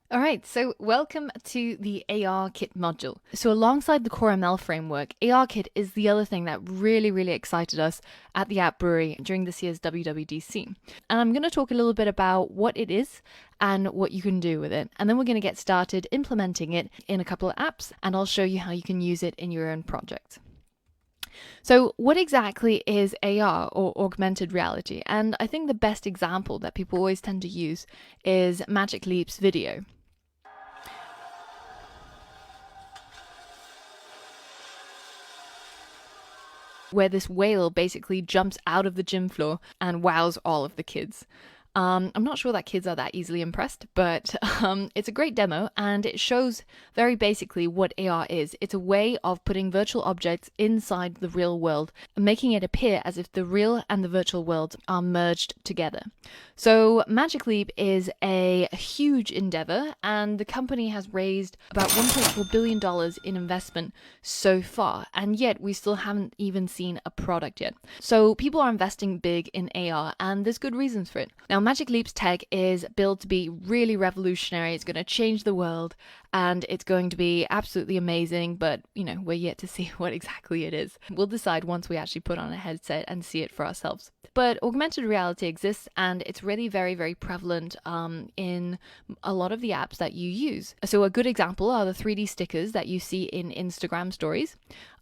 All right, so welcome to the ARKit module. So alongside the Core ML framework, ARKit is the other thing that really excited us at the App Brewery during this year's WWDC. And I'm going to talk a little bit about what it is and what you can do with it. And then we're going to get started implementing it in a couple of apps, and I'll show you how you can use it in your own project. So, what exactly is AR or augmented reality? And I think the best example that people always tend to use is Magic Leap's video, where this whale basically jumps out of the gym floor and wows all of the kids. I'm not sure that kids are that easily impressed, but it's a great demo, and it shows very basically what AR is. It's a way of putting virtual objects inside the real world, making it appear as if the real and the virtual worlds are merged together. So Magic Leap is a huge endeavor, and the company has raised about $1.4 billion in investment so far, and yet we still haven't even seen a product yet. So people are investing big in AR, and there's good reasons for it. Now, Magic Leap's tech is built to be really revolutionary. It's going to change the world, and it's going to be absolutely amazing, but we're yet to see what exactly it is. We'll decide once we actually put on a headset and see it for ourselves. But augmented reality exists, and it's really very prevalent in a lot of the apps that you use. So a good example are the 3D stickers that you see in Instagram stories.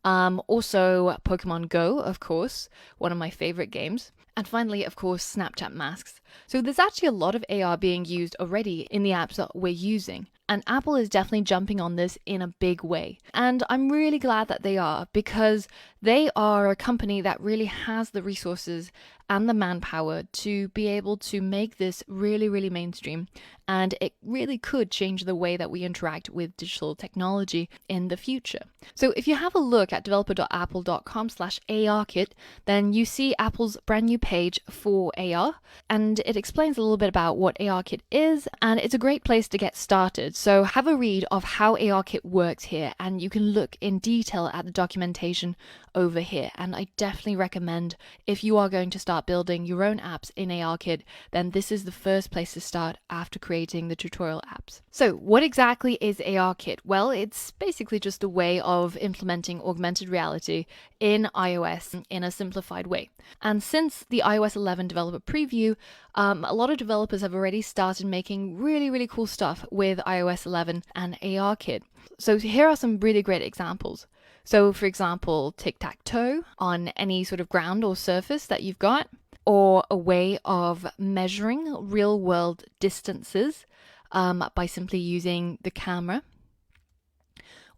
Also Pokemon Go, of course, one of my favorite games. And finally, of course, Snapchat masks. So there's actually a lot of AR being used already in the apps that we're using. And Apple is definitely jumping on this in a big way. And I'm really glad that they are, because they are a company that really has the resources and the manpower to be able to make this really mainstream. And it really could change the way that we interact with digital technology in the future. So if you have a look at developer.apple.com/ARKit, then you see Apple's brand new page for AR, and it explains a little bit about what ARKit is, and it's a great place to get started. So have a read of how ARKit works here, and you can look in detail at the documentation over here. And I definitely recommend, if you are going to start building your own apps in ARKit, then this is the first place to start after creating the tutorial apps. So what exactly is ARKit? Well, it's basically just a way of implementing augmented reality in iOS in a simplified way. And since the iOS 11 developer preview, a lot of developers have already started making really cool stuff with iOS 11 and ARKit. So here are some really great examples. So for example, tic-tac-toe on any sort of ground or surface that you've got, or a way of measuring real world distances by simply using the camera.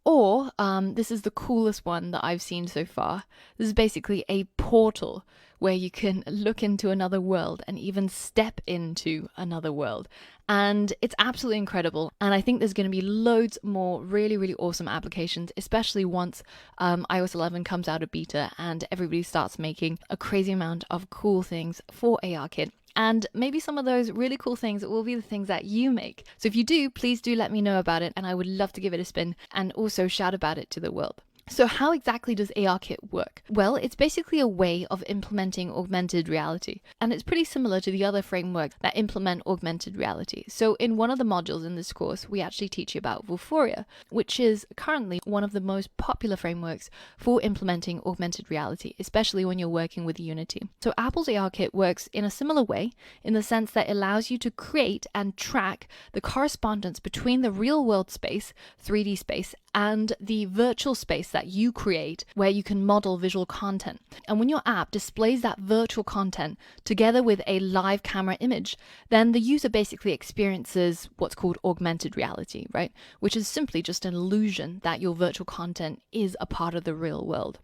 Or this is the coolest one that I've seen so far. This is basically a portal where you can look into another world and even step into another world. And it's absolutely incredible. And I think there's going to be loads more really awesome applications, especially once iOS 11 comes out of beta and everybody starts making a crazy amount of cool things for ARKit. And maybe some of those really cool things will be the things that you make. So if you do, please do let me know about it, and I would love to give it a spin and also shout about it to the world. So how exactly does ARKit work? Well, it's basically a way of implementing augmented reality, and it's pretty similar to the other frameworks that implement augmented reality. So in one of the modules in this course, we actually teach you about Vuforia, which is currently one of the most popular frameworks for implementing augmented reality, especially when you're working with Unity. So Apple's ARKit works in a similar way, in the sense that it allows you to create and track the correspondence between the real world space, 3D space, and the virtual space that you create, where you can model visual content. And when your app displays that virtual content together with a live camera image, then the user basically experiences what's called augmented reality, right? Which is simply just an illusion that your virtual content is a part of the real world.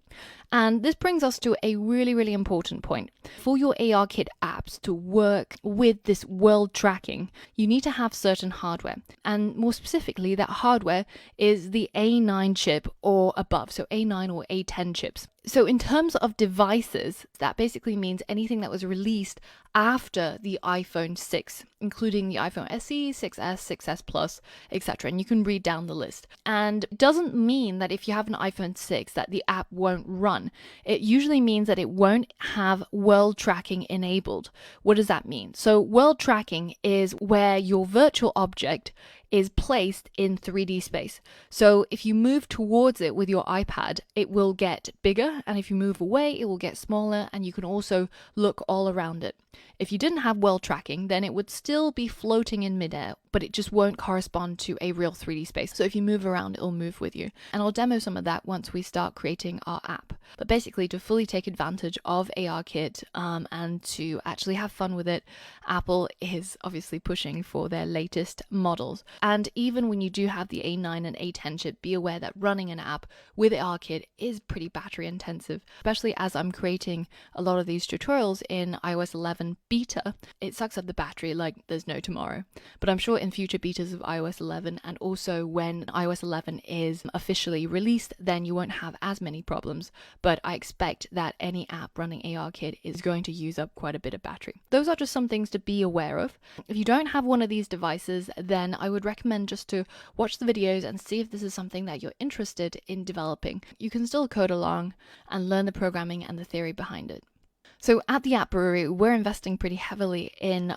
And this brings us to a really important point. For your ARKit apps to work with this world tracking, you need to have certain hardware. And more specifically, that hardware is the A9 chip or above, so A9 or A10 chips. So in terms of devices, that basically means anything that was released after the iPhone 6, including the iPhone SE, 6S, 6S Plus, etc. And you can read down the list. And it doesn't mean that if you have an iPhone 6 that the app won't run. It usually means that it won't have world tracking enabled. What does that mean? So world tracking is where your virtual object is placed in 3D space. So if you move towards it with your iPad, it will get bigger, and if you move away, it will get smaller, and you can also look all around it. If you didn't have world tracking, then it would still be floating in midair, but it just won't correspond to a real 3D space. So if you move around, it'll move with you. And I'll demo some of that once we start creating our app. But basically, to fully take advantage of ARKit and to actually have fun with it, Apple is obviously pushing for their latest models. And even when you do have the A9 and A10 chip, be aware that running an app with ARKit is pretty battery intensive, especially as I'm creating a lot of these tutorials in iOS 11 beta. It sucks up the battery like there's no tomorrow. But I'm sure in future betas of iOS 11, and also when iOS 11 is officially released, then you won't have as many problems. But I expect that any app running ARKit is going to use up quite a bit of battery. Those are just some things to be aware of. If you don't have one of these devices, then I would recommend just to watch the videos and see if this is something that you're interested in developing. You can still code along and learn the programming and the theory behind it. So at the App Brewery, we're investing pretty heavily in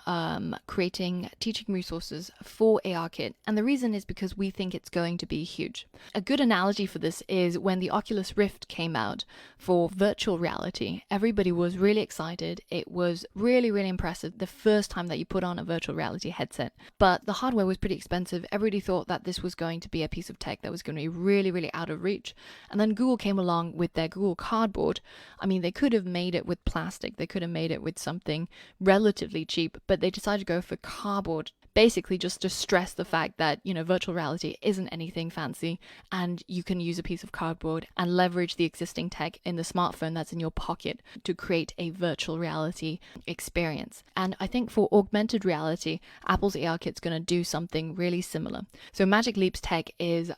creating teaching resources for ARKit, and the reason is because we think it's going to be huge. A good analogy for this is when the Oculus Rift came out for virtual reality. Everybody was really excited. It was really, really impressive the first time that you put on a virtual reality headset, but the hardware was pretty expensive. Everybody thought that this was going to be a piece of tech that was going to be really, really out of reach. And then Google came along with their Google Cardboard. I mean, they could have made it with plastic. They could have made it with something relatively cheap, but they decided to go for cardboard, basically just to stress the fact that, you know, virtual reality isn't anything fancy, and you can use a piece of cardboard and leverage the existing tech in the smartphone that's in your pocket to create a virtual reality experience. And I think for augmented reality, Apple's ARKit's going to do something really similar. So Magic Leap's tech is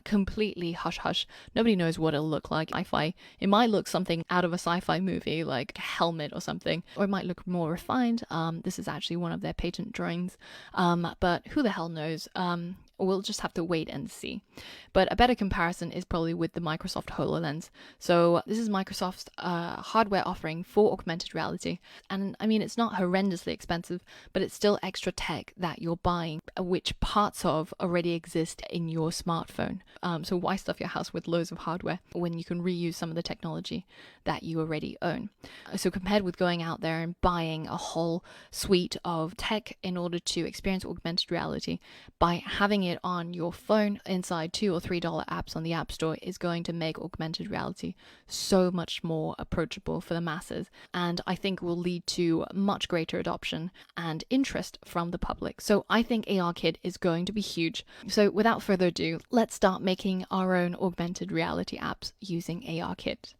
completely hush-hush. Nobody knows what it'll look like. Sci-fi. It might look something out of a sci-fi movie, like a helmet or something, or it might look more refined. This is actually one of their patent drawings. But who the hell knows? We'll just have to wait and see. But a better comparison is probably with the Microsoft HoloLens. So this is Microsoft's hardware offering for augmented reality. And I mean, it's not horrendously expensive, but it's still extra tech that you're buying, which parts of already exist in your smartphone. So why stuff your house with loads of hardware when you can reuse some of the technology that you already own? So compared with going out there and buying a whole suite of tech in order to experience augmented reality, by having it on your phone inside $2 or $3 apps on the App Store is going to make augmented reality so much more approachable for the masses, and I think will lead to much greater adoption and interest from the public. So I think ARKit is going to be huge. So without further ado, let's start making our own augmented reality apps using ARKit.